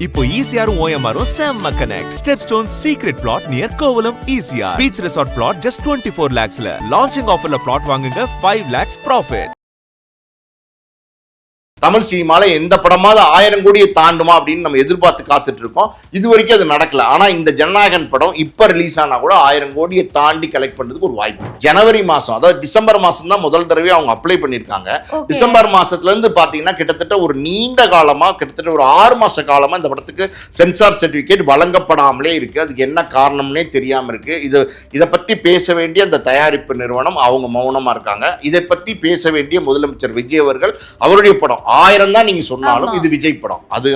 இப்போ ECR OMR செம்ம connect. Stepstone secret plot near Kovalam ECR. Beach resort plot just 24 lakhs. Launching offer la plot வாங்குங்க 5 lakhs profit. Tamil சினிமால எந்த படமாவது 1000 கோடியை தாண்டுமா அப்படின்னு நம்ம எதிர்பார்த்து காத்துட்டு இருக்கோம். இது வரைக்கும் அது நடக்கல. ஆனா இந்த ஜனநாயகன் படம் இப்ப ரிலீஸ் ஆனா கூட 1000 கோடியை தாண்டி கலெக்ட் பண்றதுக்கு ஒரு வாய்ப்பு. ஜனவரி மாசம், அதாவது டிசம்பர் மாசம் தான் முதல் தடவை அவங்க அப்ளை பண்ணிருக்காங்க. டிசம்பர் மாசத்துல இருந்து பாத்தீங்கன்னா கிட்டத்தட்ட ஒரு நீண்ட காலமா, கிட்டத்தட்ட ஒரு 6 மாச காலமா இந்த படத்துக்கு சென்சார் சர்டிபிகேட் வழங்கப்படாமலே இருக்கு. அதுக்கு என்ன காரணம்னே தெரியாம இருக்கு. இதை பத்தி பேச வேண்டிய அந்த தயாரிப்பு நிறுவனம் அவங்க மௌனமா இருக்காங்க. இதை பத்தி பேச வேண்டிய முதலமைச்சர் விஜய் அவர்கள், அவருடைய படம் 1000 தான் நீங்க சொன்னாலும் இது விஜய் படம். அது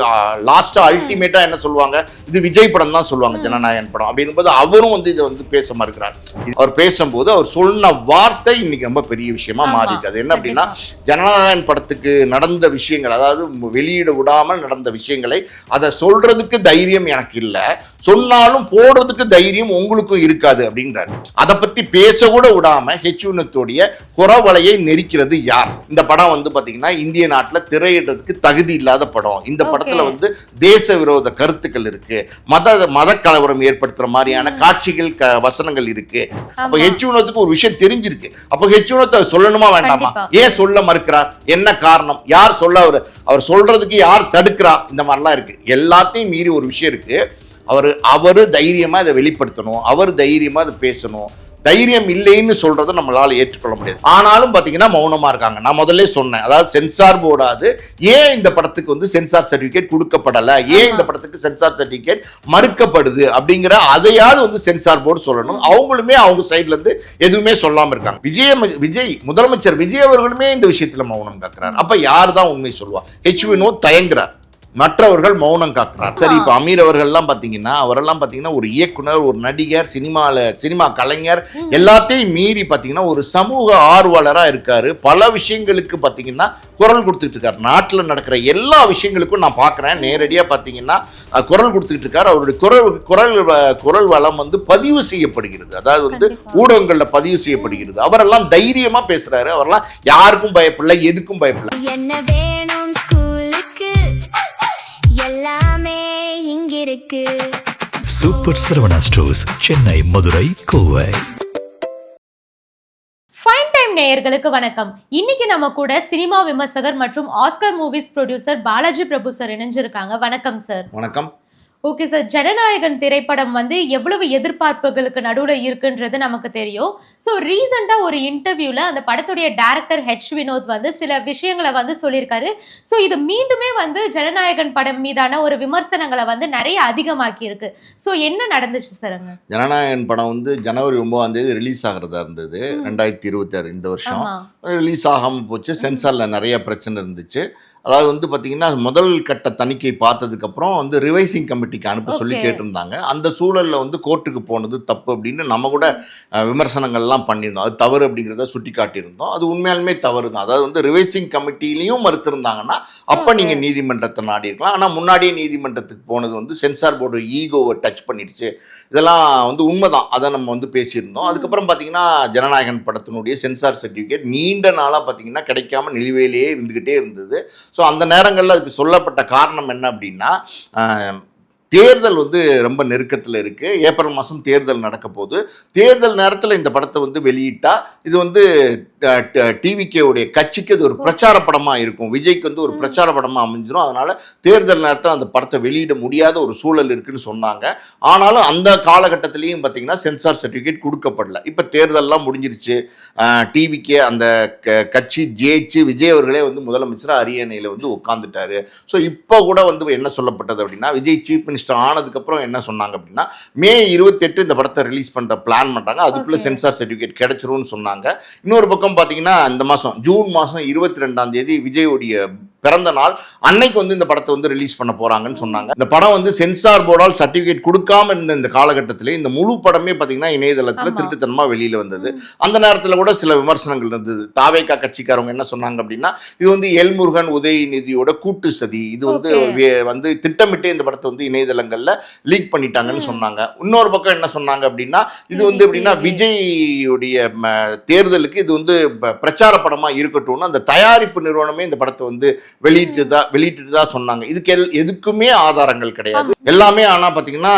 லாஸ்ட் அல்டிமேட்டா என்ன சொல்லுவாங்க, இது விஜய் படம் தான் சொல்லுவாங்க, ஜனநாயகன் படம் அப்படிங்கும்போது அவரும் இதை பேச மறுக்கிறார். அவர் பேசும்போது அவர் சொன்ன வார்த்தை இன்னைக்கு ரொம்ப பெரிய விஷயமா மாறிட்டு, அது என்ன அப்படின்னா, ஜனநாயகன் படத்துக்கு நடந்த விஷயங்கள், அதாவது வெளியிட விடாமல் நடந்த விஷயங்களை அதை சொல்றதுக்கு தைரியம் எனக்கு இல்லை, சொன்னாலும் போடுறதுக்கு தைரியம் உங்களுக்கும் இருக்காது அப்படின்றாரு. அதை பத்தி பேச கூட விடாம ஹெச்யூனத்தோடைய குறவலையை நெரிக்கிறது யார்? இந்த படம் பாத்தீங்கன்னா இந்திய நாட்டில் திரையிடுறதுக்கு தகுதி இல்லாத படம். இந்த படத்துல தேச விரோத கருத்துக்கள் இருக்கு, மத கலவரம் ஏற்படுத்துற மாதிரியான காட்சிகள், வசனங்கள் இருக்கு. அப்ப ஹெச்யூனத்துக்கு ஒரு விஷயம் தெரிஞ்சிருக்கு. அப்ப ஹெச்யூனத்தை சொல்லணுமா வேண்டாமா? ஏன் சொல்ல மறுக்கிறார்? என்ன காரணம்? யார் சொல்ல? அவர் சொல்றதுக்கு யார் தடுக்கிறா? இந்த மாதிரிலாம் இருக்கு. எல்லாத்தையும் மீறி ஒரு விஷயம் இருக்கு. அவரு தைரியமா இதை வெளிப்படுத்தணும், அவர் தைரியமா அதை பேசணும். தைரியம் இல்லைன்னு சொல்றதை நம்மளால ஏற்றுக்கொள்ள முடியாது. ஆனாலும் பாத்தீங்கன்னா மௌனமா இருக்காங்க. நான் முதல்ல சொன்னேன், அதாவது சென்சார் போர்டாது ஏன் இந்த படத்துக்கு சென்சார் சர்டிபிகேட் கொடுக்கப்படல, ஏன் இந்த படத்துக்கு சென்சார் சர்டிபிகேட் மறுக்கப்படுது அப்படிங்கிற அதையாவது சென்சார் போர்டு சொல்லணும். அவங்களுமே அவங்க சைட்ல இருந்து எதுவுமே சொல்லாம இருக்காங்க. விஜய் முதலமைச்சர் விஜய் அவர்களுமே இந்த விஷயத்துல மௌனம் காக்குறாரு. அப்ப யார் தான் உண்மை சொல்லுவா? வினோத் தயங்குறார், மற்றவர்கள் மௌனம் காக்குறார். சரி, இப்ப அமீர் அவர்கள்லாம் பாத்தீங்கன்னா ஒரு இயக்குனர், ஒரு நடிகர், சினிமா கலைஞர், எல்லாத்தையும் மீறி பாத்தீங்கன்னா ஒரு சமூக ஆர்வலரா இருக்காரு. பல விஷயங்களுக்கு பாத்தீங்கன்னா குரல் கொடுத்துட்டு இருக்காரு. நாட்டில் நடக்கிற எல்லா விஷயங்களுக்கும் நான் பார்க்குறேன், நேரடியாக பார்த்தீங்கன்னா குரல் கொடுத்துட்டு இருக்காரு. அவருடைய குரல் வளம் பதிவு செய்யப்படுகிறது, அதாவது ஊடகங்களில் பதிவு செய்யப்படுகிறது. அவரெல்லாம் தைரியமாக பேசுறாரு. அவரெல்லாம் யாருக்கும் பயப்படல, எதுக்கும் பயப்படல. என்ன வேணும் எல்லாமே இங்க இருக்கு. Super Saravana stores, Chennai, Madurai, Kovai. Fine time நேயர்களுக்கு வணக்கம். இன்னைக்கு நம்ம கூட சினிமா விமர்சகர் மற்றும் ஆஸ்கர் மூவிஸ் ப்ரொடியூசர் பாலாஜி பிரபு சார் இணைஞ்சிருக்காங்க. வணக்கம் சார். வணக்கம். ஓகே சார், ஜனநாயகன் திரைப்படம் எவ்வளவு எதிர்பார்ப்புகளுக்கு நடுவில் இருக்குன்றது நமக்கு தெரியும். ஸோ ரீசெண்டாக ஒரு இன்டர்வியூவில் அந்த படத்துடைய டைரக்டர் வினோத் சில விஷயங்களை சொல்லியிருக்காரு. ஸோ இது மீண்டுமே ஜனநாயகன் படம் மீதான ஒரு விமர்சனங்களை நிறைய அதிகமாக்கி இருக்கு. ஸோ என்ன நடந்துச்சு சார்? ஜனநாயகன் படம் ஜனவரி 9 ரிலீஸ் ஆகிறதா இருந்தது, 2026 இந்த வருஷம். ரிலீஸ் ஆகாமல் போச்சு. சென்சாரில் நிறைய பிரச்சனை இருந்துச்சு. அதாவது பார்த்தீங்கன்னா முதல் கட்ட தணிக்கை பார்த்ததுக்கப்புறம் ரிவைசிங் கமிட்டிக்கு அனுப்ப சொல்லி கேட்டிருந்தாங்க. அந்த சூழலில் கோர்ட்டுக்கு போனது தப்பு அப்படின்னு நம்ம கூட விமர்சனங்கள்லாம் பண்ணியிருந்தோம். அது தவறு அப்படிங்கிறத சுட்டி காட்டியிருந்தோம். அது உண்மையாலுமே தவறு தான். அதாவது ரிவைசிங் கமிட்டிலையும் மறுத்திருந்தாங்கன்னா அப்போ நீங்கள் நீதிமன்றத்தை நாடி இருக்கலாம். ஆனால் முன்னாடியே நீதிமன்றத்துக்கு போனது சென்சார் போர்டு ஈகோவை டச் பண்ணிடுச்சு. இதெல்லாம் உண்மைதான். அதை நம்ம பேசியிருந்தோம். அதுக்கப்புறம் பார்த்தீங்கன்னா ஜனநாயகன் படத்தினுடைய சென்சார் சர்டிஃபிகேட் நீண்ட நாளாக பார்த்தீங்கன்னா கிடைக்காம நிலுவையிலேயே இருந்துக்கிட்டே இருந்தது. ஸோ அந்த நேரங்களில் அதுக்கு சொல்லப்பட்ட காரணம் என்ன அப்படின்னா, தேர்தல் ரொம்ப நெருக்கத்தில் இருக்குது. ஏப்ரல் மாதம் தேர்தல் நடக்க போகுது. தேர்தல் நேரத்தில் இந்த படத்தை வெளியிட்டா இது டிவிகேவுடைய கட்சிக்கு அது ஒரு பிரச்சார படமாக இருக்கும், விஜய்க்கு ஒரு பிரச்சார படமாக அமைஞ்சிடும். அதனால் தேர்தல் நேரத்தில் அந்த படத்தை வெளியிட முடியாத ஒரு சூழல் இருக்குன்னு சொன்னாங்க. ஆனாலும் அந்த காலகட்டத்திலையும் பார்த்தீங்கன்னா சென்சார் சர்டிஃபிகேட் கொடுக்கப்படல. இப்போ தேர்தல்லாம் முடிஞ்சிருச்சு. டிவிகே அந்த கட்சி ஜெயிச்சு விஜய் அவர்களே முதலமைச்சர் அரியணையில் உட்காந்துட்டாரு. ஸோ இப்போ கூட என்ன சொல்லப்பட்டது அப்படின்னா, விஜய் சீஃப் மினிஸ்டர் ஆனதுக்கப்புறம் என்ன சொன்னாங்க அப்படின்னா, மே 28 இந்த படத்தை ரிலீஸ் பண்ணுற பிளான் பண்ணுறாங்க, அதுக்குள்ளே சென்சார் சர்டிஃபிகேட் கிடைச்சிரும்னு சொன்னாங்க. இன்னொரு பக்கம் பார்த்தீங்கன்னா இந்த மாதம் ஜூன் மாதம் 22 விஜயோடைய பிறந்த நாள் அன்னைக்கு இந்த படத்தை ரிலீஸ் பண்ண போறாங்கன்னு சொன்னாங்க. இந்த படம் சென்சார் போர்டால் சர்டிபிகேட் கொடுக்காம இருந்த இந்த காலகட்டத்திலே இந்த முழு படமே பார்த்தீங்கன்னா இணையதளத்தில் திருட்டுத்தனமா வெளியில வந்தது. அந்த நேரத்தில் கூட சில விமர்சனங்கள் இருந்தது. தாவேகா கட்சிக்காரவங்க என்ன சொன்னாங்க அப்படின்னா, இது எல்முருகன் உதயநிதியோட கூட்டு சதி, இது திட்டமிட்டு இந்த படத்தை இணையதளங்கள்ல லீக் பண்ணிட்டாங்கன்னு சொன்னாங்க. இன்னொரு பக்கம் என்ன சொன்னாங்க அப்படின்னா, இது எப்படின்னா விஜய்யுடைய தேர்தலுக்கு இது பிரச்சார படமா இருக்கட்டும்னு அந்த தயாரிப்பு நிறுவனமே இந்த படத்தை வெளியிட்டு தான் சொன்னாங்க. இதுக்கு எதுக்குமே ஆதாரங்கள் கிடையாது. எல்லாமே ஆனா பாத்தீங்கன்னா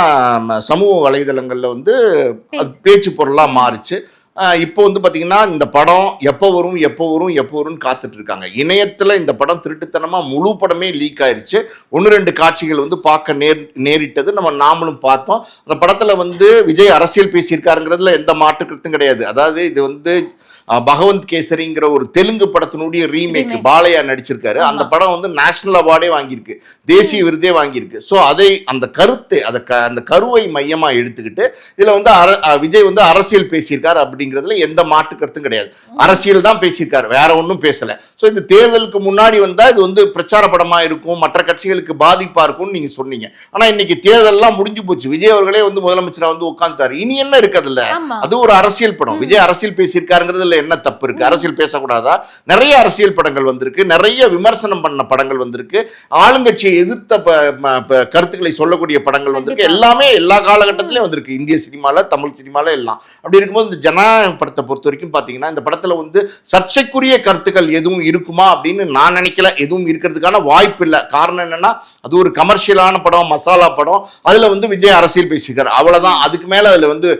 சமூக வலைதளங்கள்ல வந்து அது பேச்சு பொருளா மாறிச்சு. இப்போ வந்து பாத்தீங்கன்னா இந்த படம் எப்போ வரும்னு காத்துட்டு இருக்காங்க. இணையத்துல இந்த படம் திருட்டுத்தனமா முழு படமே லீக் ஆயிருச்சு. 1-2 காட்சிகள் வந்து பார்க்க நேரிட்டது நாமளும் பார்த்தோம். அந்த படத்துல வந்து விஜய் அரசியல் பேசியிருக்காருங்கிறதுல எந்த மாற்று கருத்தும் கிடையாது. அதாவது இது வந்து பகவந்த் கேசரிங்கிற ஒரு தெலுங்கு படத்தினுடைய ரீமேக் பாலையா நடிச்சிருக்காரு. அந்த படம் வந்து நேஷனல் அவார்டே வாங்கியிருக்கு, தேசிய விருதே வாங்கியிருக்கு. ஸோ அந்த கருத்தை அந்த கருவை மையமா எடுத்துக்கிட்டு இதுல வந்து விஜய் வந்து அரசியல் பேசியிருக்காரு அப்படிங்கிறதுல எந்த மாற்று கருத்தும் கிடையாது. அரசியல் தான் பேசியிருக்காரு, வேற ஒன்றும் பேசல. ஸோ இந்த தேர்தலுக்கு முன்னாடி வந்தா இது வந்து பிரச்சார படமா இருக்கும், மற்ற கட்சிகளுக்கு பாதிப்பா இருக்கும்னு நீங்க சொன்னீங்க. ஆனா இன்னைக்கு தேர்தல்லாம் முடிஞ்சு போச்சு. விஜய் அவர்களே வந்து முதலமைச்சரா வந்து உட்காந்துட்டாரு. இனி என்ன இருக்குதுல்ல, அது ஒரு அரசியல் படம். விஜய் அரசியல் பேசியிருக்காருங்கிறதுல என்ன தப்பு இருக்கு? அரசியல் பேசக்கூடாதா? நிறைய அரசியல் படங்கள் வந்திருக்கு, நிறைய விமர்சனம் பண்ண படங்கள் வந்திருக்கு, ஆளுங்கட்சியை எதிர்த்த கருத்துக்களை சொல்லக்கூடிய படங்கள் வந்திருக்கு. எல்லாமே எல்லா காலகட்டத்திலயும் வந்திருக்கு, இந்திய சினிமால, தமிழ் சினிமால எல்லாம். அப்படி இருக்கும்போது இந்த ஜனநாயகம் படத்தை பொறுத்த வரைக்கும் பாத்தீங்கன்னா இந்த படத்துல வந்து சர்ச்சைக்குரிய கருத்துக்கள் எதுவும் இருக்குமா அப்படின்னு நான் நினைக்கல. எதுவும் இருக்கிறதுக்கான வாய்ப்பு இல்லை. காரணம் என்னன்னா அது ஒரு கமர்ஷியலான படம், மசாலா படம். அதுல வந்து விஜய் அரசியல் பேசிக்கிறார், அவ்வளவுதான். அதுக்கு மேல அதுல வந்து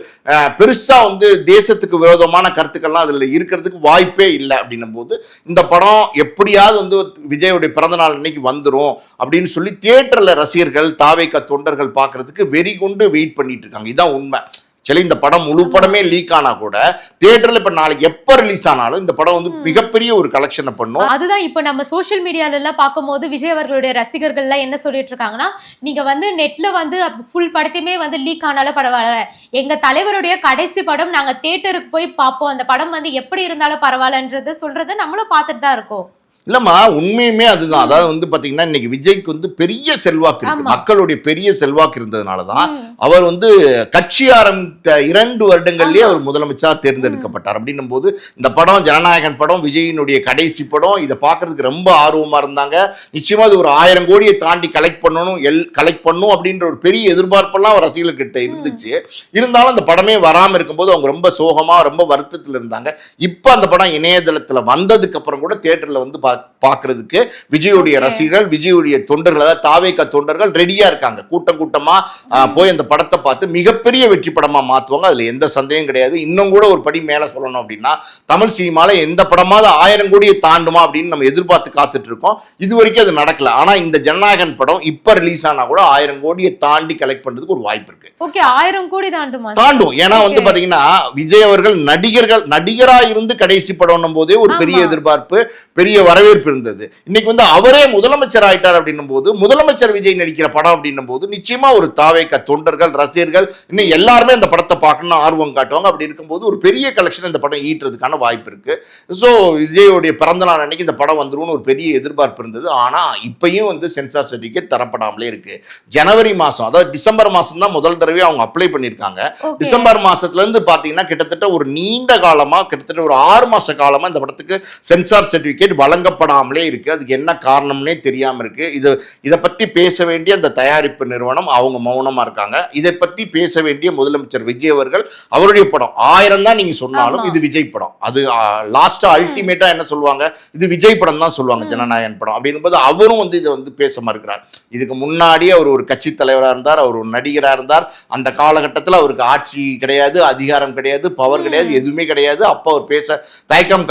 பெருசா வந்து தேசத்துக்கு விரோதமான கருத்துக்கள்லாம் அதுல இருக்கிறதுக்கு வாய்ப்பே இல்லை. அப்படின்னும் போது இந்த படம் எப்படியாவது வந்து விஜயோடைய பிறந்த நாள் இன்னைக்கு வந்துடும் அப்படின்னு சொல்லி தியேட்டர்ல ரசிகர்கள், தாவேகா தொண்டர்கள் பார்க்கறதுக்கு வெறி கொண்டு வெயிட் பண்ணிட்டு இருக்காங்க. இதுதான் உண்மை. சரி, இந்த படம் முழு படமே லீக் ஆனா கூட தியேட்டர்ல இப்ப நாளைக்கு எப்ப ரிலீஸ் ஆனாலும் இந்த படம் வந்து மிகப்பெரிய ஒரு கலெக்ஷனை பண்ணும். அதுதான் இப்ப நம்ம சோசியல் மீடியால எல்லாம் பார்க்கும்போது விஜய் அவர்களுடைய ரசிகர்கள் எல்லாம் என்ன சொல்லிட்டு இருக்காங்கன்னா, நீங்க வந்து நெட்ல வந்து ஃபுல் படத்தையுமே வந்து லீக் ஆனாலும் பரவாயில்ல, எங்க தலைவருடைய கடைசி படம் நாங்க தியேட்டருக்கு போய் பார்ப்போம், அந்த படம் வந்து எப்படி இருந்தாலும் பரவாயில்லன்றது சொல்றதை நம்மளும் பார்த்துட்டு தான் இருக்கோம். இல்லம்மா, உண்மையுமே அதுதான். அதாவது வந்து பாத்தீங்கன்னா இன்னைக்கு விஜய்க்கு வந்து பெரிய செல்வாக்கு இருக்கு, மக்களுடைய பெரிய செல்வாக்கு இருந்ததுனாலதான் அவர் வந்து கட்சி ஆரம்பித்த 2 வருடங்கள்லயே அவர் முதலமைச்சரா தேர்ந்தெடுக்கப்பட்டார். அப்படின்னும் போது இந்த படம் ஜனநாயகன் படம் விஜயினுடைய கடைசி படம். இதை பார்க்கறதுக்கு ரொம்ப ஆர்வமா இருந்தாங்க. நிச்சயமா அது ஒரு 1000 கோடியை தாண்டி கலெக்ட் பண்ணும் அப்படின்ற ஒரு பெரிய எதிர்பார்ப்பெல்லாம் ரசிகர்கிட்ட இருந்துச்சு. இருந்தாலும் அந்த படமே வராம இருக்கும்போது அவங்க ரொம்ப சோகமா, ரொம்ப வருத்தத்தில் இருந்தாங்க. இப்ப அந்த படம் இணையதளத்துல வந்ததுக்கு அப்புறம் கூட தியேட்டர்ல வந்து பார்க்கிறதுக்கு விஜயுடைய ரசிகர்கள், விஜயுடைய தொண்டர்கள், அதாவது தாவேகா தொண்டர்கள் ரெடியா இருக்காங்க. கூட்டமா போய் அந்த படத்தை பார்த்து மிகப்பெரிய வெற்றி படமா மாத்துவாங்க. அதுல எந்த சந்தேகம் கிடையாது. இன்னும் கூட ஒரு படி மேல சொல்லணும் அப்படின்னா தமிழ் சினிமால எந்த படமாவது 1000 கோடியை தாண்டுமா அப்படின்னு நம்ம எதிர்பார்த்து காத்துட்டு இருக்கோம். இது வரைக்கும் அது நடக்கல. ஆனா இந்த ஜனநாயகன் படம் இப்ப ரிலீஸ் ஆனா கூட 1000 கோடியை தாண்டி கலெக்ட் பண்றதுக்கு ஒரு வாய்ப்பு இருக்கு. ஓகே, 1000 கோடி தாண்டும். ஏன்னா வந்து பாத்தீங்கன்னா விஜய் அவர்கள் நடிகரா இருந்து கடைசி படம் போதே ஒரு பெரிய எதிர்பார்ப்பு, பெரிய வரவேற்பு இருந்தது. இன்னைக்கு வந்து அவரே முதலமைச்சர் ஆயிட்டார் அப்படின்னும் போது, முதலமைச்சர் விஜய் நடிக்கிற படம் அப்படின்னும் போது நிச்சயமா ஒரு தாவேகா தொண்டர்கள், ரசிகர்கள் இன்னும் எல்லாருமே அந்த படத்தை பார்க்கணும்னு ஆர்வம் காட்டுவாங்க. அப்படி இருக்கும்போது ஒரு பெரிய கலெக்ஷன் இந்த படம் ஈட்டுறதுக்கான வாய்ப்பு இருக்கு. ஸோ விஜயோடைய பிறந்த நாள் அன்னைக்கு இந்த படம் வந்துரும்னு ஒரு பெரிய எதிர்பார்ப்பு இருந்தது. ஆனா இப்பயும் வந்து சென்சார் சர்டிபிகேட் தரப்படாமலே இருக்கு. ஜனவரி மாசம், அதாவது டிசம்பர் மாசம் தான் முதல் தடவை அவங்க அப்ளை பண்ணியிருக்காங்க. டிசம்பர் மாசத்துல இருந்து பாத்தீங்கன்னா கிட்டத்தட்ட ஒரு நீண்ட காலமா, கிட்டத்தட்ட ஒரு 6 மாச காலமா இந்த படத்துக்கு சென்சார் சர்டிபிகேட் வழங்கப்படாமலே இருக்கு. அதுக்கு என்ன காரணம்னே தெரியாம இருக்கு. இதை பத்தி பேச வேண்டிய அந்த தயாரிப்பு நிறுவனம் அவங்க மௌனமா இருக்காங்க. இதை பத்தி பேச வேண்டிய முதலமைச்சர் விஜய் அவர்கள், அவருடைய படம் 1000 தான் நீங்க சொன்னாலும் இது விஜய் படம். அது லாஸ்டா அல்டிமேட்டா என்ன சொல்லுவாங்க, இது விஜய் படம் தான் சொல்லுவாங்க, ஜனநாயகன் படம் அப்படிங்கும்போது அவரும் வந்து இதை வந்து பேச மறுக்கிறார். இதுக்கு முன்னாடி அவர் ஒரு கட்சி தலைவராக இருந்தார், அவர் ஒரு நடிகராக இருந்தார். அந்த காலகட்டத்தில் அவருக்கு ஆட்சி கிடையாது, அதிகாரம் கிடையாது, பவர் கிடையாது, எதுவுமே கிடையாது. அப்போ அவர் பேச தயக்கம்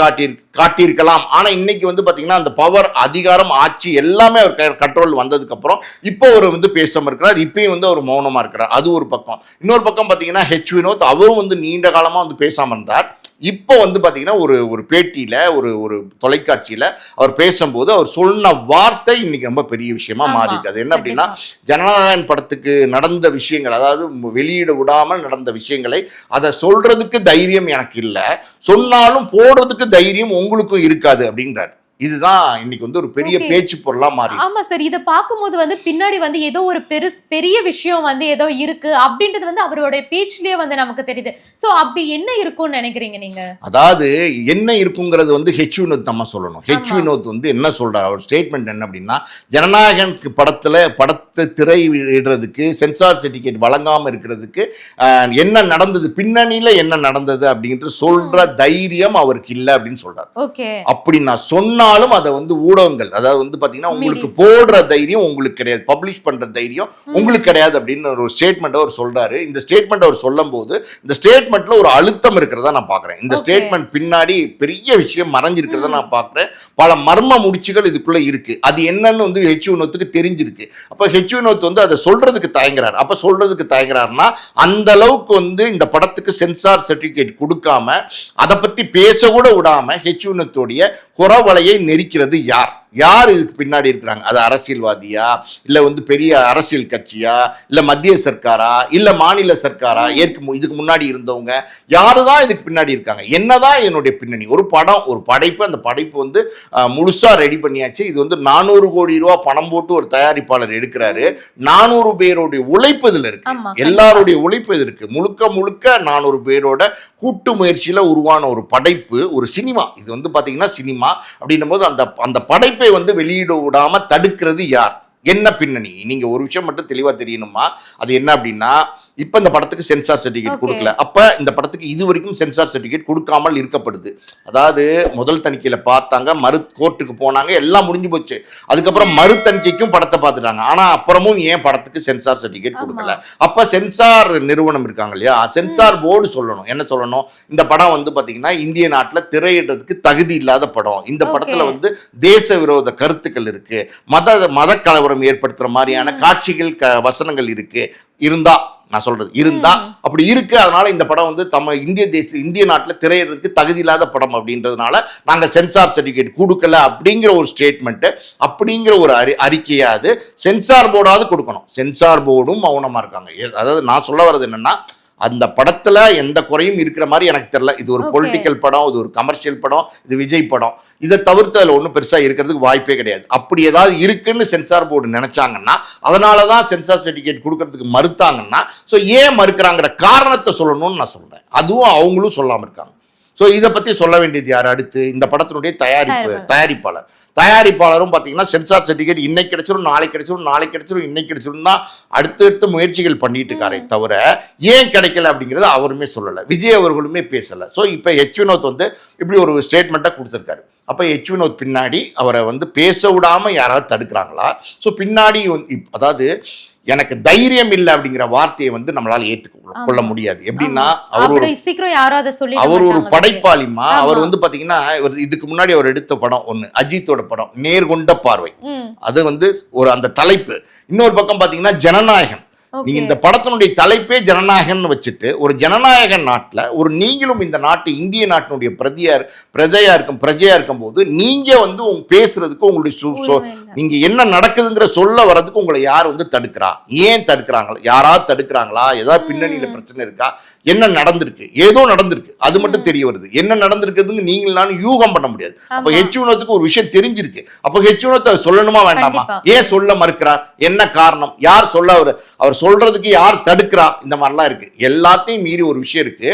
காட்டியிருக்கலாம். ஆனா இன்னைக்கு வந்து பாத்தீங்கன்னா அந்த பவர், அதிகாரம், ஆட்சி எல்லாமே அவர் கண்ட்ரோல் வந்ததுக்கு அப்புறம் இப்போ அவர் வந்து பேசாம இருக்கிறார். இப்பயும் வந்து அவர் மௌனமா இருக்கிறார். அது ஒரு பக்கம். இன்னொரு பக்கம் பாத்தீங்கன்னா ஹெச் வினோத், அவரும் வந்து நீண்ட காலமா வந்து பேசாம இருந்தார். இப்போ வந்து பாத்தீங்கன்னா ஒரு பேட்டியில, ஒரு தொலைக்காட்சியில அவர் பேசும்போது அவர் சொன்ன வார்த்தை இன்னைக்கு ரொம்ப பெரிய விஷயமா மாறி இருக்கு. அது என்ன அப்படின்னா, ஜனநாயகன் படத்துக்கு நடந்த விஷயங்கள், அதாவது வெளியிட விடாமல் நடந்த விஷயங்களை அதை சொல்றதுக்கு தைரியம் எனக்கு இல்லை, சொன்னாலும் போடுறதுக்கு தைரியம் உங்களுக்கும் இருக்காது அப்படின்றார். இதுதான் இன்னைக்கு வந்து ஒரு பெரிய பேச்சு பொருளா மாறி. ஆமா சார், இத பாக்கும்போது வந்து பின்னாடி வந்து ஏதோ ஒரு பெரிய விஷயம் வந்து ஏதோ இருக்கு அப்படின்றது வந்து அவரோட பேச்சிலேயே வந்து நமக்கு தெரியுது. சோ அப்படி என்ன இருக்கும்னு நினைக்கிறீங்க நீங்க? அதாவது என்ன இருக்குங்கிறது வந்து ஹெச் வினோத் நம்ம சொல்லணும். ஹெச் வினோத் வந்து என்ன சொல்றாரு, அவர் ஸ்டேட்மெண்ட் என்ன அப்படின்னா, ஜனநாயகன் படத்துல படத்தை திரையிடுறதுக்கு சென்சார் சர்டிஃபிகேட் வழங்காமல் இருக்கிறதுக்கு என்ன நடந்தது, பின்னணியில் என்ன நடந்தது அப்படின்ற சொல்ற தைரியம் அவருக்கு இல்லை அப்படின்னு சொல்றாரு. அப்படி நான் சொன்னாலும் அதை வந்து ஊடகங்கள், அதாவது வந்து பாத்தீங்கன்னா உங்களுக்கு போடுற தைரியம் உங்களுக்கு கிடையாது, பப்ளிஷ் பண்ற தைரியம் உங்களுக்கு கிடையாது அப்படின்னு ஒரு ஸ்டேட்மெண்ட் அவர் சொல்றாரு. இந்த ஸ்டேட்மெண்ட் அவர் சொல்லும் போது இந்த ஸ்டேட்மெண்ட்ல ஒரு அழுத்தம் இருக்கிறதா நான் பாக்குறேன். இந்த ஸ்டேட்மெண்ட் பின்னாடி பெரிய விஷயம் மறைஞ்சிருக்கிறத நான் பாக்குறேன். பல மர்ம முடிச்சுகள் இதுக்குள்ள இருக்கு. அது என்னன்னு வந்து ஹெச் வினோத்துக்கு தெரிஞ்சிருக்கு. அப்ப ஹெச் வினோத் வந்து அதை சொல்றதுக்கு தயங்குறாரு. அப்ப சொல்றதுக்கு தயங்குறாருன்னா அந்த அளவுக்கு வந்து இந்த படத்துக்கு சென்சார் சர்டிபிகேட் கொடுக்காம அதை பத்தி பேச கூட விடாம ஹெச் வினோத்துடைய குறவலையை நெரிக்கிறது யார்? யார் இதுக்கு பின்னாடி இருக்கிறாங்க? அது அரசியல்வாதியா, இல்ல வந்து பெரிய அரசியல் கட்சியா, இல்ல மத்திய சர்க்காரா, இல்ல மாநில சர்க்காரா, இதுக்கு முன்னாடி இருந்தவங்க யாருதான் இதுக்கு பின்னாடி இருக்காங்க? என்னதான் என்னுடைய பின்னணி? ஒரு படம், ஒரு படைப்பு, அந்த படைப்பு வந்து முழுசா ரெடி பண்ணியாச்சு. இது வந்து 400 கோடி ரூபாய் பணம் போட்டு ஒரு தயாரிப்பாளர் எடுக்கிறாரு. 400 பேருடைய உழைப்பு இதுல இருக்கு, எல்லாருடைய உழைப்பு இது இருக்கு. முழுக்க முழுக்க 400 பேரோட கூட்டு முயற்சியில உருவான ஒரு படைப்பு, ஒரு சினிமா. இது வந்து பாத்தீங்கன்னா சினிமா அப்படின்னும் போது அந்த படைப்பை வந்து வெளியிட விடாம தடுக்கிறது யார்? என்ன பின்னணி? நீங்க ஒரு விஷயம் மட்டும் தெளிவா தெரியணுமா, அது என்ன அப்படின்னா, இப்ப இந்த படத்துக்கு சென்சார் சர்டிபிகேட் கொடுக்கல. அப்ப இந்த படத்துக்கு இது வரைக்கும் சென்சார் சர்டிபிகேட் கொடுக்காமல் இருக்கப்படுது. அதாவது முதல் தணிக்கையில பார்த்தாங்க, கோர்ட்டுக்கு போனாங்க, எல்லாம் முடிஞ்சு போச்சு. அதுக்கப்புறம் மறு தணிக்கைக்கும் படத்தை பார்த்துட்டாங்க. ஆனா அப்புறமும் ஏன் படத்துக்கு சென்சார் சர்டிபிகேட் கொடுக்கல? அப்ப சென்சார் நிறுவனம் இருக்காங்க இல்லையா, சென்சார் போர்டு சொல்லணும். என்ன சொல்லணும்? இந்த படம் வந்து பாத்தீங்கன்னா இந்திய நாட்டுல திரையிடுறதுக்கு தகுதி இல்லாத படம், இந்த படத்துல வந்து தேச விரோத கருத்துக்கள் இருக்கு, மத கலவரம் ஏற்படுத்துற மாதிரியான காட்சிகள் வசனங்கள் இருக்கு, இருந்தா நான் சொல்றது இருந்தா அப்படி இருக்கு, அதனால இந்த படம் வந்து இந்திய நாட்டில் திரையிடுறதுக்கு தகுதி இல்லாத படம் அப்படின்றதுனால நாங்க சென்சார் சர்டிபிகேட் கொடுக்கல அப்படிங்கிற ஒரு ஸ்டேட்மெண்ட், அப்படிங்கிற ஒரு அறிக்கையாவது சென்சார் போர்டாவது கொடுக்கணும். சென்சார் போர்டும் மௌனமா இருக்காங்க. அதாவது நான் சொல்ல வர்றது என்னன்னா, அந்த படத்துல எந்த குறையும் இருக்கிற மாதிரி எனக்கு தெரியல. இது ஒரு பொலிட்டிக்கல் படம், இது ஒரு கமர்ஷியல் படம், இது விஜய் படம். இதை தவிர்த்து அதில் ஒன்றும் பெருசா இருக்கிறதுக்கு வாய்ப்பே கிடையாது. அப்படி ஏதாவது இருக்குன்னு சென்சார் போர்டு நினைச்சாங்கன்னா, அதனாலதான் சென்சார் சர்டிபிகேட் கொடுக்கறதுக்கு மறுத்தாங்கன்னா, ஸோ ஏன் மறுக்கிறாங்கிற காரணத்தை சொல்லணும்னு நான் சொல்றேன். அதுவும் அவங்களும் சொல்லாம இருக்காங்க. ஸோ இதை பற்றி சொல்ல வேண்டியது யார்? அடுத்து இந்த படத்தினுடைய தயாரிப்பாளரும் பார்த்தீங்கன்னா சென்சார் சர்டிஃபிகேட் இன்னைக்கு கிடைச்சிடும், நாளைக்கு கிடைச்சிடும், நாளைக்கு கிடைச்சிடும், இன்னைக்கு கிடைச்சிடும் தான் அடுத்தடுத்த முயற்சிகள் பண்ணிட்டு இருக்காரே தவிர ஏன் கிடைக்கல அப்படிங்கிறது அவருமே சொல்லலை, விஜய் அவர்களுமே பேசலை. ஸோ இப்போ ஹெச் வினோத் வந்து இப்படி ஒரு ஸ்டேட்மெண்ட்டை கொடுத்துருக்காரு. அப்போ ஹெச் வினோத் பின்னாடி அவரை வந்து பேச விடாமல் யாராவது தடுக்கிறாங்களா? ஸோ பின்னாடி அதாவது எனக்கு தைரியம் இல்லை அப்படிங்கிற வார்த்தையை வந்து நம்மளால ஏற்றுக்கொள்ள முடியாது. எப்படின்னா அவர் ஒரு படைப்பாளிமா. அவர் வந்து பாத்தீங்கன்னா இதுக்கு முன்னாடி அவர் எடுத்த படம் ஒண்ணு, அஜித்தோட படம் நேர்கொண்ட பார்வை, அது வந்து ஒரு அந்த தலைப்பு. இன்னொரு பக்கம் பாத்தீங்கன்னா ஜனநாயகன். நீங்க இந்த படத்தினுடைய தலைப்பே ஜனநாயகன் வச்சுட்டு, ஒரு ஜனநாயக நாட்டுல ஒரு நீங்களும் இந்த நாட்டு இந்திய நாட்டினுடைய பிரஜையா இருக்கும் போது நீங்க வந்து பேசுறதுக்கு உங்களுடைய நீங்க என்ன நடக்குதுங்கிற சொல்ல வர்றதுக்கு உங்களை யார் வந்து தடுக்கிறா? ஏன் தடுக்கிறாங்களா? யாராவது தடுக்கிறாங்களா? ஏதாவது பின்னணியில பிரச்சனை இருக்கா? என்ன நடந்திருக்கு? ஏதோ நடந்திருக்கு, அது மட்டும் தெரிய வருது. என்ன நடந்திருக்குதுன்னு நீங்களாலும் யூகம் பண்ண முடியாது. அப்ப ஹெச் வினோத்துக்கு ஒரு விஷயம் தெரிஞ்சிருக்கு. அப்ப ஹெச் வினோத் அதை சொல்லணுமா வேண்டாமா? ஏன் சொல்ல மறுக்கிறார்? என்ன காரணம்? யார் சொல்ல அவர் சொல்றதுக்கு யார் தடுக்கிறா? இந்த மாதிரிலாம் இருக்கு. எல்லாத்தையும் மீறி ஒரு விஷயம் இருக்கு.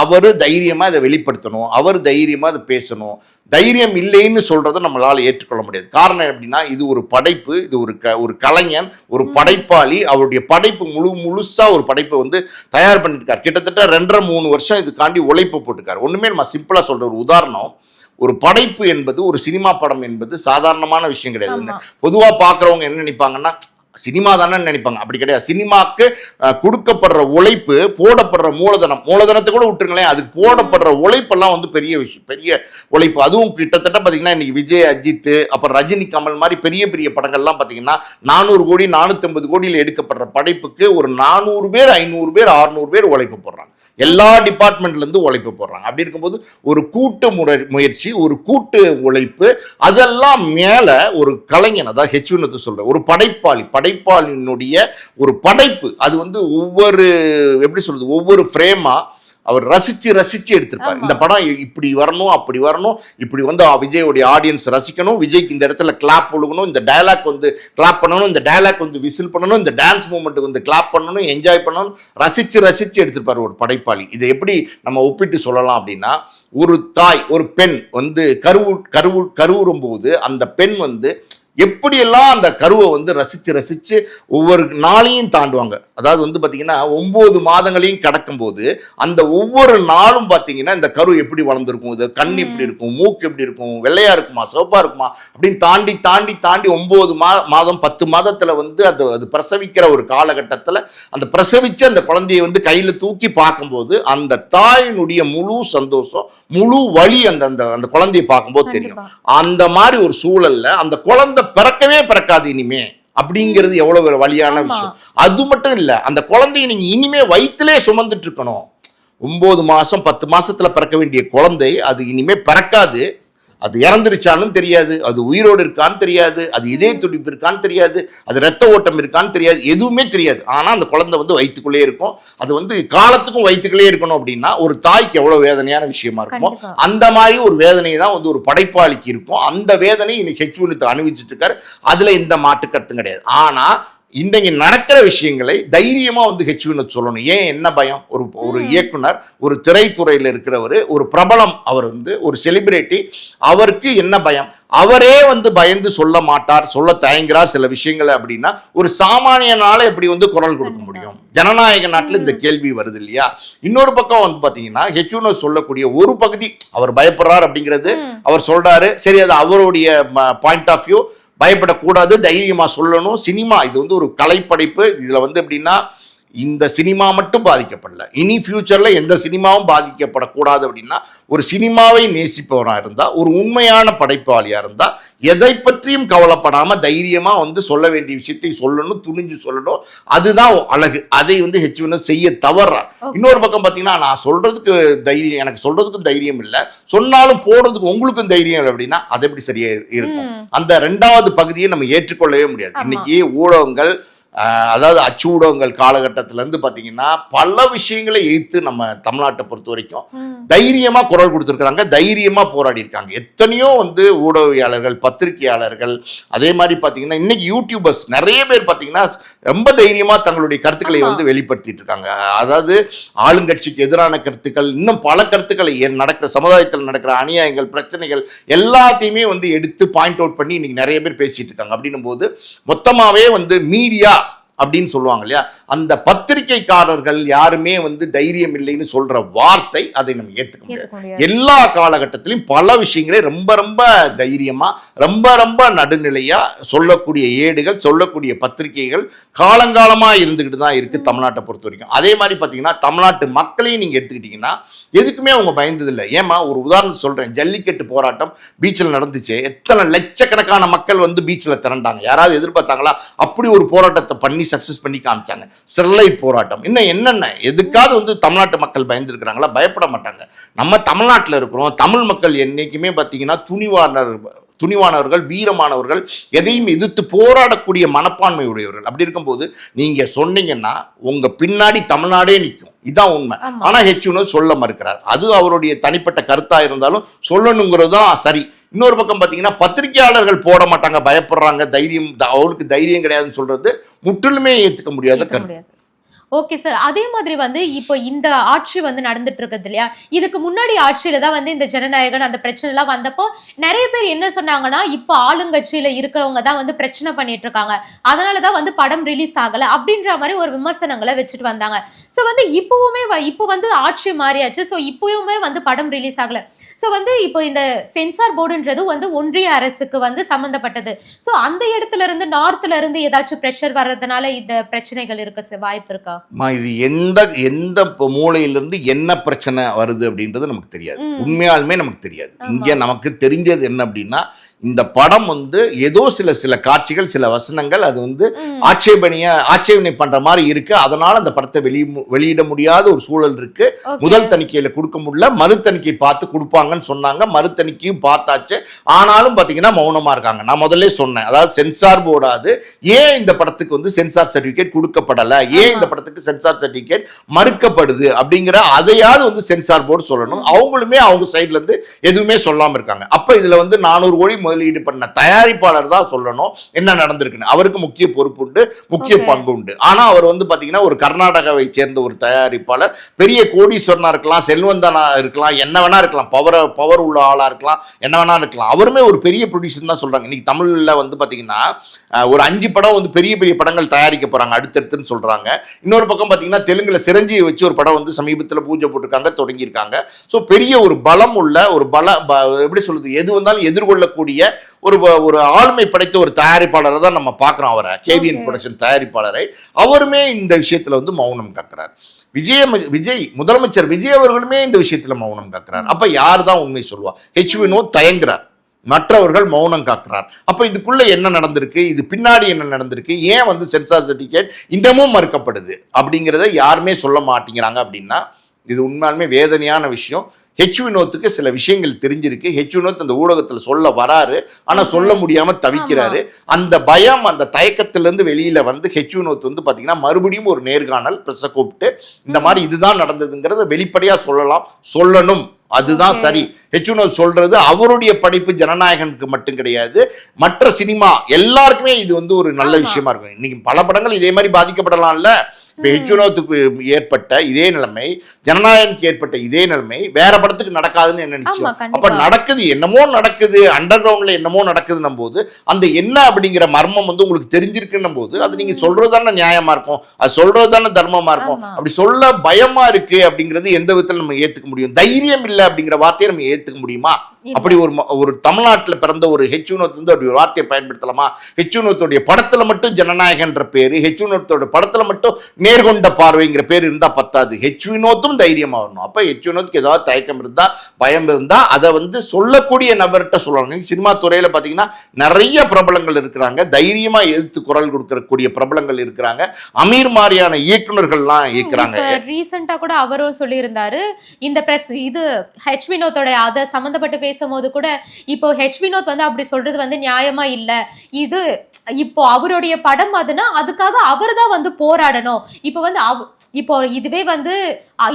அவரு தைரியமா இதை வெளிப்படுத்தணும், அவர் தைரியமா அதை பேசணும். தைரியம் இல்லைன்னு சொல்றதை நம்மளால ஏற்றுக்கொள்ள முடியாது. காரணம் எப்படின்னா, இது ஒரு படைப்பு, இது ஒரு கலைஞன், ஒரு படைப்பாளி. அவருடைய படைப்பு முழுசா ஒரு படைப்பை வந்து தயார் பண்ணிருக்காரு. கிட்டத்தட்ட 2.5-3 வருஷம் இதுக்காண்டி உழைப்பு போட்டுக்காரு. ஒண்ணுமே நம்ம சிம்பிளா சொல்ற ஒரு உதாரணம், ஒரு படைப்பு என்பது, ஒரு சினிமா படம் என்பது சாதாரணமான விஷயம் கிடையாது. பொதுவா பாக்குறவங்க என்ன நினைப்பாங்கன்னா, சினிமா தானே நினைப்பாங்க. அப்படி கிடையாது. சினிமாக்கு கொடுக்கப்படுற உழைப்பு, போடப்படுற மூலதனத்தை கூட விட்டுருங்களேன், அதுக்கு போடப்படுற உழைப்பெல்லாம் வந்து பெரிய விஷயம், பெரிய உழைப்பு. அதுவும் கிட்டத்தட்ட பார்த்தீங்கன்னா இன்னைக்கு விஜய், அஜித், அப்புறம் ரஜினி, கமல் மாதிரி பெரிய பெரிய படங்கள்லாம் பார்த்தீங்கன்னா 400 கோடி 450 கோடியில் எடுக்கப்படுற படைப்புக்கு ஒரு 400 பேர் 500 பேர் 600 பேர் உழைப்பு போடுறாங்க. எல்லா டிபார்ட்மெண்ட்ல இருந்து உழைப்பு போடுறாங்க. அப்படி இருக்கும்போது ஒரு கூட்டு முயற்சி, ஒரு கூட்டு உழைப்பு, அதெல்லாம் மேல ஒரு கலைஞன், அதாவது ஹெச் வினோத் சொல்ற ஒரு படைப்பாளியினுடைய ஒரு படைப்பு, அது வந்து ஒவ்வொரு ஃப்ரேமா அவர் ரசிச்சு எடுத்திருப்பார். இந்த படம் இப்படி வரணும், அப்படி வரணும், இப்படி வந்து விஜயோடைய ஆடியன்ஸ் ரசிக்கணும், விஜய்க்கு இந்த இடத்துல கிளாப் ஒழுகணும், இந்த டயலாக் வந்து கிளாப் பண்ணணும், இந்த டயலாக் வந்து விசில் பண்ணணும், இந்த டான்ஸ் மூமெண்ட் வந்து கிளாப் பண்ணணும், என்ஜாய் பண்ணணும், ரசிச்சு எடுத்திருப்பார் ஒரு படைப்பாளி. இதை எப்படி நம்ம ஒப்பிட்டு சொல்லலாம் அப்படின்னா, ஒரு தாய், ஒரு பெண் வந்து கருவுறும் போது அந்த பெண் வந்து எப்படியெல்லாம் அந்த கருவை வந்து ரசிச்சு ரசிச்சு ஒவ்வொரு நாளையும் தாண்டுவாங்க. அதாவது வந்து பார்த்தீங்கன்னா 9 மாதங்களையும் கடக்கும் போது அந்த ஒவ்வொரு நாளும் பார்த்தீங்கன்னா இந்த கரு எப்படி வளர்ந்துருக்கும், இது கண் எப்படி இருக்கும், மூக்கு எப்படி இருக்கும், வெள்ளையா இருக்குமா சிவப்பா இருக்குமா அப்படின்னு தாண்டி தாண்டி தாண்டி 9 மாதம் 10 மாதத்துல வந்து அது பிரசவிக்கிற ஒரு காலகட்டத்தில் அந்த பிரசவிச்சு அந்த குழந்தையை வந்து கையில தூக்கி பார்க்கும்போது அந்த தாயினுடைய முழு சந்தோஷம் முழு வலி அந்த குழந்தையை பார்க்கும்போது தெரியும். அந்த மாதிரி ஒரு சூழல்ல அந்த குழந்தை பிறக்காது இனிமே அப்படிங்கிறது எவ்வளவு வலியான விஷயம். அது மட்டும் இல்ல, அந்த குழந்தையை நீங்க இனிமே வயிற்றிலே சுமந்துட்டு இருக்கணும். 9 மாசம் 10 மாசத்துல பிறக்க வேண்டிய குழந்தை அது இனிமே பிறக்காது. அது இறந்துருச்சான்னு தெரியாது, அது உயிரோடு இருக்கான்னு தெரியாது, அது இதய துடிப்பு இருக்கான்னு தெரியாது, அது ரத்த ஓட்டம் இருக்கான்னு தெரியாது, எதுவுமே தெரியாது. ஆனா அந்த குழந்தை வந்து வயிற்றுக்குள்ளே இருக்கும். அது வந்து காலத்துக்கும் வயிற்றுக்குள்ளே இருக்கணும் அப்படின்னா ஒரு தாய்க்கு எவ்வளவு வேதனையான விஷயமா இருக்குமோ அந்த மாதிரி ஒரு வேதனை தான் வந்து ஒரு படைப்பாளிக்கு இருக்கும். அந்த வேதனை இன்னைக்கு ஹெச் அனுபவிச்சுட்டு இருக்காரு. அதுல இந்த மாட்டு கருத்தும் கிடையாது. ஆனா இன்றைக்கு நடக்கிற விஷயங்களை தைரியமா வந்து ஹெச் சொல்லணும். ஏன் என்ன பயம்? ஒரு இயக்குனர், ஒரு திரைத்துறையில் இருக்கிறவர், ஒரு பிரபலம், அவர் வந்து ஒரு செலிபிரிட்டி, அவருக்கு என்ன பயம்? அவரே வந்து பயந்து சொல்ல மாட்டார், சொல்ல தயங்குறார் சில விஷயங்களை அப்படின்னா ஒரு சாமானியனால எப்படி வந்து குரல் கொடுக்க முடியும்? ஜனநாயக நாட்டில் இந்த கேள்வி வருது இல்லையா? இன்னொரு பக்கம் வந்து பாத்தீங்கன்னா ஹெச் சொல்லக்கூடிய ஒரு பகுதி அவர் பயப்படுறார் அப்படிங்கிறது அவர் சொல்றாரு. சரி, அது அவருடைய பாயிண்ட் ஆஃப் வியூ. பயப்படக்கூடாது, தைரியமா சொல்லணும். சினிமா இது வந்து ஒரு கலைப்படைப்பு. இதுல வந்து எப்படின்னா இந்த சினிமா மட்டும் பாதிக்கப்படல, இனி ஃபியூச்சர்ல எந்த சினிமாவும் பாதிக்கப்படக்கூடாது அப்படின்னா ஒரு சினிமாவை நேசிப்பவராக இருந்தா, ஒரு உண்மையான படைப்பாளியா இருந்தா, எதை பற்றியும் கவலைப்படாம தைரியமா வந்து சொல்ல வேண்டிய விஷயத்தை சொல்லணும், துணிஞ்சு சொல்லணும். அதுதான் அழகு. அதை வந்து ஹெச் செய்ய தவறார். இன்னொரு பக்கம் பாத்தீங்கன்னா நான் சொல்றதுக்கு தைரியம், எனக்கு சொல்றதுக்கும் தைரியம் இல்லை, சொன்னாலும் போடுறதுக்கு உங்களுக்கும் தைரியம் இல்லை அப்படின்னா அது எப்படி சரியா இருக்கும்? அந்த 2வது பகுதியை நம்ம ஏற்றுக்கொள்ளவே முடியாது. இன்னைக்கு ஊடகங்கள், அதாவது அச்சு ஊடகங்கள் காலகட்டத்திலேருந்து பார்த்தீங்கன்னா பல விஷயங்களை எதிர்த்து நம்ம தமிழ்நாட்டை பொறுத்த வரைக்கும் தைரியமாக குரல் கொடுத்துருக்குறாங்க, தைரியமாக போராடி இருக்காங்க. எத்தனையோ வந்து ஊடகவியாளர்கள், பத்திரிகையாளர்கள், அதே மாதிரி பார்த்தீங்கன்னா இன்னைக்கு யூடியூபர்ஸ் நிறைய பேர் பார்த்தீங்கன்னா ரொம்ப தைரியமாக தங்களுடைய கருத்துக்களை வந்து வெளிப்படுத்திட்டு இருக்காங்க. அதாவது ஆளுங்கட்சிக்கு எதிரான கருத்துக்கள், இன்னும் பல கருத்துக்களை நடக்கிற சமுதாயத்தில் நடக்கிற அநியாயங்கள், பிரச்சனைகள் எல்லாத்தையுமே வந்து எடுத்து பாயிண்ட் அவுட் பண்ணி இன்னைக்கு நிறைய பேர் பேசிட்டு இருக்காங்க. அப்படின்னும் போது மொத்தமாகவே வந்து மீடியா அப்படின்னு சொல்லுவாங்க இல்லையா, அந்த பத்திரிகைக்காரர்கள் யாருமே வந்து தைரியம் இல்லைன்னு சொல்ற வார்த்தை, அதை நம்ம ஏத்துக்க முடியாது. எல்லா காலகட்டத்திலும் பல விஷயங்களே ரொம்ப ரொம்ப தைரியமா, ரொம்ப ரொம்ப நடுநிலையா சொல்லக்கூடிய ஏடுகள், சொல்லக்கூடிய பத்திரிகைகள் காலங்காலமா இருந்துகிட்டு தான் இருக்கு தமிழ்நாட்டை பொறுத்த வரைக்கும். அதே மாதிரி பாத்தீங்கன்னா தமிழ்நாட்டு மக்களையும் நீங்க எடுத்துக்கிட்டீங்கன்னா எதுக்குமே அவங்க பயந்தது இல்லை. ஏமா ஒரு உதாரணம் சொல்றேன், ஜல்லிக்கட்டு போராட்டம் பீச்சில் நடந்துச்சு, எத்தனை லட்சக்கணக்கான மக்கள் வந்து பீச்சில் திரண்டாங்க. யாராவது எதிர்பார்த்தாங்களா? அப்படி ஒரு போராட்டத்தை பண்ணி சக்சஸ் பண்ணி காமிச்சாங்க. ஸ்டெர்லைட் போராட்டம், இன்னும் என்னென்ன, எதுக்காவது வந்து தமிழ்நாட்டு மக்கள் பயந்துருக்கிறாங்களா? பயப்பட மாட்டாங்க. நம்ம தமிழ்நாட்டில் இருக்கிறோம். தமிழ் மக்கள் என்னைக்குமே பார்த்தீங்கன்னா துணிவானவர்கள், வீரமானவர்கள், எதையும் எதிர்த்து போராடக்கூடிய மனப்பான்மை உடையவர்கள். அப்படி இருக்கும்போது நீங்க சொன்னீங்கன்னா உங்க பின்னாடி தமிழ்நாடே நிற்கும். இதான் உண்மை. ஆனா ஹெச் சொல்ல மறுக்கிறார். அது அவருடைய தனிப்பட்ட கருத்தா இருந்தாலும் சொல்லணுங்கிறது தான் சரி. இன்னொரு பக்கம் பார்த்தீங்கன்னா பத்திரிகையாளர்கள் போட மாட்டாங்க, பயப்படுறாங்க, தைரியம், அவருக்கு தைரியம் கிடையாதுன்னு சொல்றது முற்றிலுமே ஏற்றுக்க முடியாத கருத்து. ஓகே சார், அதே மாதிரி வந்து இப்போ இந்த ஆட்சி வந்து நடந்துட்டு இருக்குது இல்லையா, இதுக்கு முன்னாடி ஆட்சியில தான் வந்து இந்த ஜனநாயகன் அந்த பிரச்சனை எல்லாம் வந்தப்போ நிறைய பேர் என்ன சொன்னாங்கன்னா, இப்போ ஆளுங்கட்சியில இருக்கிறவங்க தான் வந்து பிரச்சனை பண்ணிட்டு இருக்காங்க, அதனாலதான் வந்து படம் ரிலீஸ் ஆகல அப்படின்ற மாதிரி ஒரு விமர்சனங்களை வச்சுட்டு வந்தாங்க. ஸோ வந்து இப்போ வந்து ஆட்சி மாறியாச்சு. ஸோ இப்பவுமே வந்து படம் ரிலீஸ் ஆகல. ஸோ வந்து இப்போ இந்த சென்சார் போர்டுன்றது வந்து ஒன்றிய அரசுக்கு வந்து சம்பந்தப்பட்டது. ஸோ அந்த இடத்துல இருந்து நார்த்ல இருந்து ஏதாச்சும் பிரஷர் வர்றதுனால இந்த பிரச்சனைகள் இருக்க வாய்ப்பு இருக்கா? இது எந்த மூலையிலிருந்து என்ன பிரச்சனை வருது அப்படின்றது நமக்கு தெரியாது. உண்மையாலுமே நமக்கு தெரியாது. இங்க நமக்கு தெரிஞ்சது என்ன அப்படின்னா, இந்த படம் வந்து ஏதோ சில காட்சிகள், சில வசனங்கள் அது வந்து ஆட்சேபனை பண்ற மாதிரி இருக்கு. அதனால அந்த படத்தை வெளியிட முடியாத ஒரு சூழல் இருக்கு. முதல் தணிக்கையில கொடுக்க முடியல, மறு தணிக்கை பார்த்து கொடுப்பாங்கன்னு சொன்னாங்க. மறு தணிக்கையும் பார்த்தாச்சு. ஆனாலும் பாத்தீங்கன்னா மௌனமா இருக்காங்க. நான் முதல்ல சொன்னேன், அதாவது சென்சார் போர்டாது ஏன் இந்த படத்துக்கு வந்து சென்சார் சர்டிபிகேட் கொடுக்கப்படல, ஏன் இந்த படத்துக்கு சென்சார் சர்டிபிகேட் மறுக்கப்படுது அப்படிங்கிற அதையாவது வந்து சென்சார் போர்டு சொல்லணும். அவங்களுமே அவங்க சைட்ல இருந்து எதுவுமே சொல்லாம இருக்காங்க. அப்ப இதுல வந்து 400 கோடி முதலீடு பண்ண தயாரிப்பாளர் தான் சொல்லணும் என்ன நடந்திருக்குன்னு. அவருக்கு முக்கிய பொறுப்பு உண்டு, முக்கிய பங்கு உண்டு. ஆனா அவர் வந்து பாத்தீங்கன்னா ஒரு கர்நாடகாவை சேர்ந்த ஒரு தயாரிப்பாளர், பெரிய கோடீஸ்வரனா இருக்கலாம், செல்வந்தனா இருக்கலாம், என்ன வேணா இருக்கலாம், பவர் உள்ள ஆளா இருக்கலாம், என்ன வேணா இருக்கலாம். அவருமே ஒரு பெரிய ப்ரொடியூசர் தான் சொல்றாங்க. இன்னைக்கு தமிழ்ல வந்து பாத்தீங்கன்னா ஒரு 5 படம் வந்து பெரிய பெரிய படங்கள் தயாரிக்க போறாங்க அடுத்தடுத்துன்னு சொல்றாங்க. இன்னொரு பக்கம் பாத்தீங்கன்னா தெலுங்குல சிரஞ்சீவி வச்சு ஒரு படம் வந்து சமீபத்தில் பூஜை போட்டிருக்காங்க, தொடங்கியிருக்காங்க. ஸோ பெரிய ஒரு பலம் உள்ள ஒரு எப்படி சொல்றது, எது வந்தாலும் எதிர்கொள்ளக்கூடிய ஒரு ஆளுமை படைத்த ஒரு தயாரிப்பாளரை தான் நம்ம பார்க்குறோம். அவரை கேவிஎன் ப்ரொடக்ஷன் தயாரிப்பாளரை அவருமே இந்த விஷயத்துல வந்து மௌனம் காக்கிறார். விஜய் முதலமைச்சர் விஜய் அவர்களுமே இந்த விஷயத்துல மௌனம் காக்கிறார். அப்ப யார் தான் உண்மை சொல்லுவா? ஹெச் வினோத் தயங்குறார், மற்றவர்கள் மௌனம் காக்கிறார். அப்ப இதுக்குள்ள என்ன நடந்திருக்கு, இது பின்னாடி என்ன நடந்திருக்கு, ஏன் வந்து சென்சார் சர்டிபிகேட் இன்னமும் மறுக்கப்படுது அப்படிங்கிறத யாருமே சொல்ல மாட்டேங்கிறாங்க. அப்படின்னா இது உண்மையாலுமே வேதனையான விஷயம். ஹெச் வினோத்துக்கு சில விஷயங்கள் தெரிஞ்சிருக்கு. ஹெச் வினோத் அந்த ஊடகத்தில் சொல்ல வராரு, ஆனா சொல்ல முடியாம தவிக்கிறாரு. அந்த பயம், அந்த தயக்கத்திலிருந்து வெளியில வந்து ஹெச் வினோத் வந்து பாத்தீங்கன்னா மறுபடியும் ஒரு நேர்காணல் பிரஸை கூப்பிட்டு இந்த மாதிரி இதுதான் நடந்ததுங்கிறத வெளிப்படையா சொல்லணும். அதுதான் சரி. ஹெச் வினோத் சொல்றது அவருடைய படைப்பு ஜனநாயகனுக்கு மட்டும் கிடையாது, மற்ற சினிமா எல்லாருக்குமே இது வந்து ஒரு நல்ல விஷயமா இருக்கும். இன்னைக்கு பல படங்கள் இதே மாதிரி பாதிக்கப்படலாம்ல. இப்போ ஹெச் வினோத்துக்கு ஏற்பட்ட இதே நிலைமை, ஜனநாயகனுக்கு ஏற்பட்ட இதே நிலைமை வேற படத்துக்கு நடக்காதுன்னு என்ன நிச்சயம்? அப்ப நடக்குது, என்னமோ நடக்குது, அண்டர் கிரவுண்ட்ல என்னமோ நடக்குதுன்னும் போது அந்த என்ன அப்படிங்கிற மர்மம் வந்து உங்களுக்கு தெரிஞ்சிருக்குன்னும் போது அது நீங்க சொல்றதுதானே நியாயமா இருக்கும், அது சொல்றதுதானே தர்மமா இருக்கும். அப்படி சொல்ல பயமா இருக்கு அப்படிங்கிறது எந்த விதத்துல நம்ம ஏத்துக்க முடியும்? தைரியம் இல்லை அப்படிங்கிற வார்த்தையை நம்ம ஏத்துக்க முடியுமா? அப்படி ஒரு தமிழ்நாட்டில் பிறந்த ஒரு ஹெச் வினோத் வந்து அப்படி ஒரு வார்த்தையை பயன்படுத்தலாமா? ஹெச் வினோத்துடைய படத்துல மட்டும் ஜனநாயகன்ற பேரு, ஹெச் வினோத்தோட படத்துல மட்டும் நேர்கொண்ட பார்வைங்கிற பேர் இருந்தா பத்தாது. ஹெச் வினோத்தும் தைரியமா வரணும். அப்ப ஹெச் வினோத்துக்கு ஏதாவது தயக்கம் இருந்தா, பயம் இருந்தா அதை வந்து சொல்லக்கூடிய நபர்கிட்ட சொல்லணும். சினிமா துறையில பாத்தீங்கன்னா நிறைய பிரபலங்கள் இருக்கிறாங்க, தைரியமா எதிர்த்து குரல் கொடுக்கக்கூடிய பிரபலங்கள் இருக்கிறாங்க. அமீர் மாதிரியான இயக்குநர்கள்லாம் இருக்கிறாங்க. ரீசெண்டா கூட அவரும் சொல்லியிருந்தாரு, இந்த பிரஸ் இது ஹெச் வினோத்தோட அதை சம்பந்தப்பட்டு பேசும்போது கூட, இப்போ ஹெச் வினோத் வந்து அப்படி சொல்றது வந்து நியாயமா இல்ல, இது இப்போ அவருடைய படம் அதுனா அதுக்காக அவர் தான் வந்து போராடணும். இப்போ வந்து இப்போ இதுவே வந்து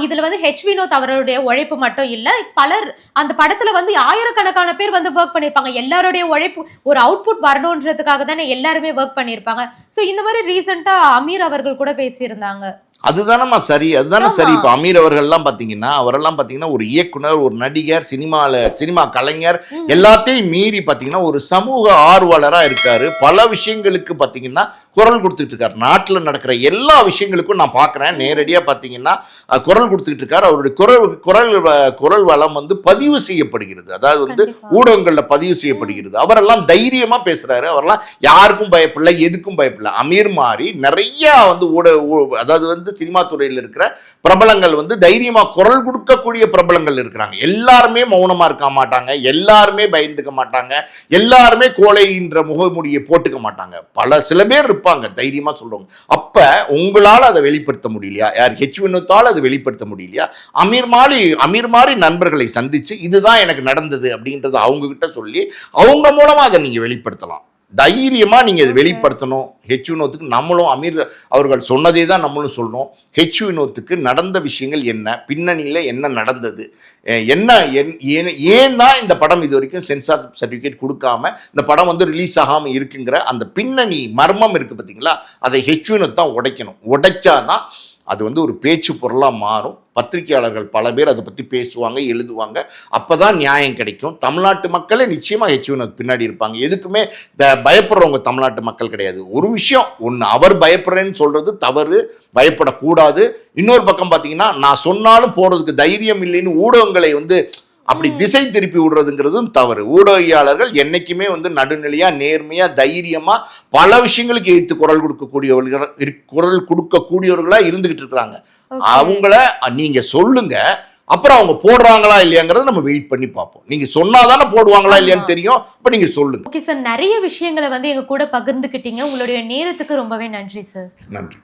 இதுல வந்து ஹெச் வினோத் அவருடைய உழைப்பு மட்டும் இல்ல, பலர் அந்த படத்துல வந்து ஆயிரக்கணக்கான பேர் வந்து ஒர்க் பண்ணிருப்பாங்க. எல்லாருடைய உழைப்பு ஒரு அவுட்புட் வரணும்ன்றதுக்காக தானே எல்லாருமே ஒர்க் பண்ணிருப்பாங்க. சோ இந்த மாதிரி ரீசெண்டா அமீர் அவர்கள் கூட பேசியிருந்தாங்க. அதுதானமா சரி, அதுதானே சரி. இப்போ அமீர் அவர்கள்லாம் பார்த்தீங்கன்னா அவரெல்லாம் பார்த்தீங்கன்னா ஒரு இயக்குனர், ஒரு நடிகர், சினிமா கலைஞர், எல்லாத்தையும் மீறி பார்த்தீங்கன்னா ஒரு சமூக ஆர்வலராக இருக்காரு. பல விஷயங்களுக்கு பார்த்தீங்கன்னா குரல் கொடுத்துட்டு இருக்காரு. நாட்டில் நடக்கிற எல்லா விஷயங்களுக்கும் நான் பார்க்குறேன், நேரடியாக பார்த்தீங்கன்னா குரல் கொடுத்துட்டு இருக்காரு. அவருடைய குரல் வளம் வந்து பதிவு செய்யப்படுகிறது, அதாவது வந்து ஊடகங்களில் பதிவு செய்யப்படுகிறது. அவரெல்லாம் தைரியமாக பேசுறாரு, அவரெல்லாம் யாருக்கும் பயப்படல, எதுக்கும் பயப்படல. அமீர் மாதிரி நிறைய வந்து அதாவது வந்து சினிமா துறையில் இருக்கிற பிரபலங்கள் வந்து தைரியமா குரல் கொடுக்கக்கூடிய பிரபலங்கள் இருக்கிறாங்க. எல்லாருமே மௌனமா இருக்க மாட்டாங்க, எல்லாருமே பயந்துக்க மாட்டாங்க, எல்லாருமே கோழைன்ற முகமூடியை போட்டுக்க மாட்டாங்க. சில பேர் இருப்பாங்க தைரியமா சொல்றவங்க. அப்ப உங்களால அதை வெளிப்படுத்த முடியலையா? யார் ஹெச் வினோத்தால் அதை வெளிப்படுத்த முடியலையா? அமீர் மாதிரி நண்பர்களை சந்திச்சு இதுதான் எனக்கு நடந்தது அப்படின்றது அவங்க கிட்ட சொல்லி அவங்க மூலமா அதை நீங்க வெளிப்படுத்தலாம். தைரியமா நீங்க இதை வெளிப்படுத்தணும். ஹெச் வினோத்துக்கு நம்மளும் அமீர் அவர்கள் சொன்னதே தான் நம்மளும் சொல்லணும். ஹெச் வினோத்துக்கு நடந்த விஷயங்கள் என்ன, பின்னணியில என்ன நடந்தது, ஏன் தான் இந்த படம் இது வரைக்கும் சென்சார் சர்டிஃபிகேட் கொடுக்காம இந்த படம் வந்து ரிலீஸ் ஆகாம இருக்குங்கிற அந்த பின்னணி மர்மம் இருக்கு பார்த்தீங்களா, அதை ஹெச் வினோத் தான் உடைக்கணும். உடைச்சாதான் அது வந்து ஒரு பேச்சு பொருளாக மாறும். பத்திரிகையாளர்கள் பல பேர் அதை பற்றி பேசுவாங்க, எழுதுவாங்க. அப்போ தான் நியாயம் கிடைக்கும். தமிழ்நாட்டு மக்களே நிச்சயமாக ஹெச் வினோத் பின்னாடி இருப்பாங்க. எதுக்குமே பயப்படுறவங்க தமிழ்நாட்டு மக்கள் கிடையாது. ஒரு விஷயம் ஒன்று, அவர் பயப்படுறேன்னு சொல்கிறது தவறு, பயப்படக்கூடாது. இன்னொரு பக்கம் பார்த்தீங்கன்னா நான் சொன்னாலும் போகிறதுக்கு தைரியம் இல்லைன்னு ஊடகங்களை வந்து அப்படி திசை திருப்பி விடுறதுங்கிறதும் தவறு. ஊடகவியாளர்கள் என்னைக்குமே வந்து நடுநிலையா, நேர்மையா, தைரியமா பல விஷயங்களுக்கு எதிர்த்து குரல் கொடுக்கக்கூடியவர்களா இருந்துகிட்டு இருக்கிறாங்க. அவங்கள நீங்க சொல்லுங்க, அப்புறம் அவங்க போடுறாங்களா இல்லையாங்கிறத நம்ம வெயிட் பண்ணி பார்ப்போம். நீங்க சொன்னாதானே போடுவாங்களா இல்லையான்னு தெரியும். அப்ப நீங்க சொல்லுங்க. ஓகே சார், நிறைய விஷயங்களை வந்து எங்க கூட பகிர்ந்துக்கிட்டீங்க. உங்களுடைய நேரத்துக்கு ரொம்பவே நன்றி சார். நன்றி.